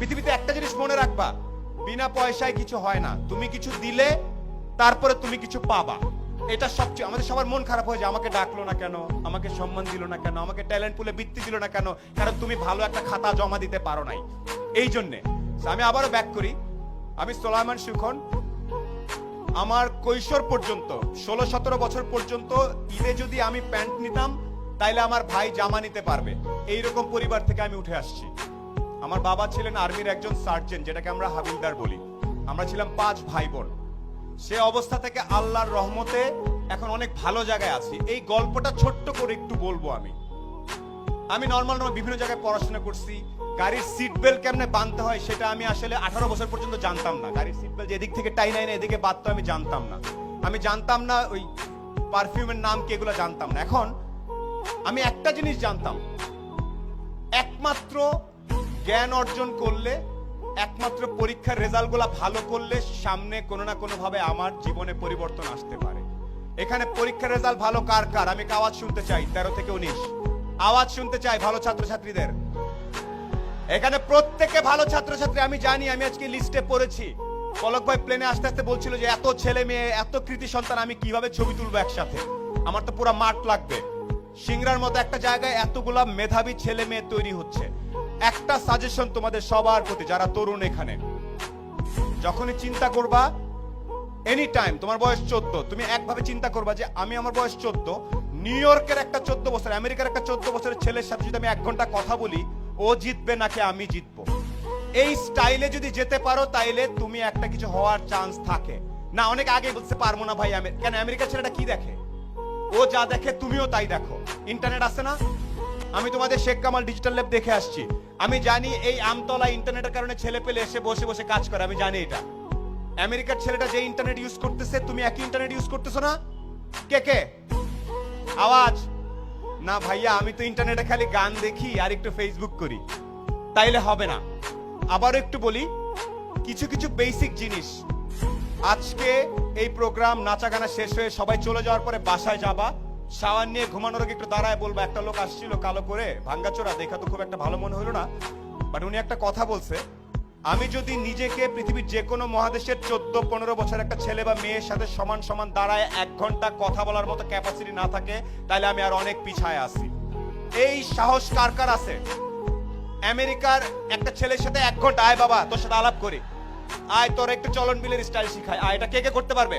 পৃথিবীতে একটা জিনিস মনে রাখবা, বিনা পয়সায় কিছু হয় না। তুমি কিছু দিলে তারপরে তুমি কিছু পাবা। এটা সবচেয়ে আমাদের সবার মন খারাপ হয়ে যায়, আমাকে ডাকলো না কেন, আমাকে সম্মান দিল না কেন, আমাকে ট্যালেন্ট পুলে বৃত্তি দিল না কেন, কারণ তুমি ভালো একটা খাতা জমা দিতে পারো নাই। এই জন্যে আমি আবারও ব্যাক করি, আমি সোলায়মান সুখন। আমার কৈশোর পর্যন্ত 16-17 বছর পর্যন্ত ঈদে যদি আমি প্যান্ট নিতাম তাইলে আমার ভাই জামা নিতে পারবে, এইরকম পরিবার থেকে আমি উঠে আসছি। আমার বাবা ছিলেন আর্মির একজন সার্জেন্ট, যেটাকে আমরা হাবিলদার বলি। আমরা ছিলাম 5 ভাই বোন। সে অবস্থা থেকে আল্লাহর রহমতে এখন অনেক ভালো জায়গায় আছি। এই গল্পটা ছোট্ট করে একটু বলবো। আমি নর্মাল বিভিন্ন জায়গায় পড়াশোনা করছি। গাড়ির সিট বেল্ট কেমনে বাঁধতে হয় সেটা আমি আসলে 18 বছর পর্যন্ত জানতাম না। গাড়ির সিট বেল্ট এদিক থেকে টাই নাই না এদিকে বাঁধতে আমি জানতাম না। আমি জানতাম না ওই পারফিউমের নাম কি, এগুলো জানতাম না। এখন আমি একটা জিনিস জানতাম, একমাত্র জ্ঞান অর্জন করলে, একমাত্র পরীক্ষার রেজাল্টগুলো ভালো করলে সামনে কোনো না কোনো ভাবে আমার জীবনে পরিবর্তন আসতে পারে। এখানে পরীক্ষার রেজাল্ট ভালো কার কার আমি আওয়াজ শুনতে চাই। 13 থেকে 19 আওয়াজ শুনতে চাই ভালো ছাত্রছাত্রীদের। এখানে প্রত্যেকে ভালো ছাত্রছাত্রী আমি জানি। আমি আজকে লিস্টে পড়েছি, পলক ভাই প্লেনে আস্তে আস্তে বলছিল যে এত ছেলে মেয়ে, এত কৃতি সন্তান আমি কিভাবে ছবি তুলবো একসাথে, আমার তো পুরো মাঠ লাগবে। সিংড়ার মতো একটা জায়গায় এতগুলা মেধাবী ছেলে মেয়ে তৈরি হচ্ছে। একটা সাজেশন তোমাদের সবার প্রতি, যারা তরুণ, এখানে যখনই চিন্তা করবা, এনি টাইম, তোমার বয়স 14, তুমি একভাবে চিন্তা করবা যে আমি, আমার বয়স 14, নিউ ইয়র্কের একটা 14 বছর, আমেরিকার একটা 14 বছরের ছেলের সাথে যদি আমি 1 ঘন্টা কথা বলি, ও জিতবে নাকি আমি জিতবো, এই স্টাইলে যদি যেতে পারো তাইলে তুমি একটা কিছু হওয়ার চান্স থাকে। না, অনেক আগে বলতে পারবো না ভাই, কেন আমেরিকার ছেলেটা কি দেখে, ও যা দেখে তুমিও তাই দেখো। ইন্টারনেট আছে না, আমি তোমাদের শেখ কামাল ডিজিটাল ল্যাব দেখে আসছি। আমি জানি এই আমতলা ইন্টারনেটের কারণে ছেলে পেলে এসে বসে বসে কাজ করে, আমি জানি এটা। আমেরিকার ছেলেটা যে ইন্টারনেট ইউজ করতেছে, তুমি একই ইন্টারনেট ইউজ করতেছো না? কে কে আওয়াজ? না ভাইয়া, আমি তো ইন্টারনেটে খালি গান দেখি আর একটু ফেসবুক করি, তাইলে হবে না। আবার একটু বলি কিছু কিছু বেসিক জিনিস। আজকে এই প্রোগ্রাম নাচা গানা শেষ হয়ে সবাই চলে যাওয়ার পরে বাসায় যাবা, শাওয়ার নিয়ে ঘুমানোর আগে একটু দাঁড়ায় বলবা, একটা লোক আসছিল কালো করে, ভাঙ্গাচোরা, দেখা তো খুব একটা ভালো মনে হলো না, বাট উনি একটা কথা বলছে, আমি যদি নিজেকে পৃথিবীর যে কোনো মহাদেশের 14-15 বছর একটা ছেলে বা মেয়ের সাথে সমান সমান দাঁড়ায় 1 ঘন্টা কথা বলার মতো ক্যাপাসিটি না থাকে, তাহলে আমি আর অনেক পিছায় আছি। এই সাহস কার কার আছে? আমেরিকার একটা ছেলের সাথে 1 ঘন্টা, আয় বাবা তোর সাথে আলাপ করি, আয় তোর একটু চলন বিলের স্টাইল শিখায়, আয়, এটা কে কে করতে পারবে?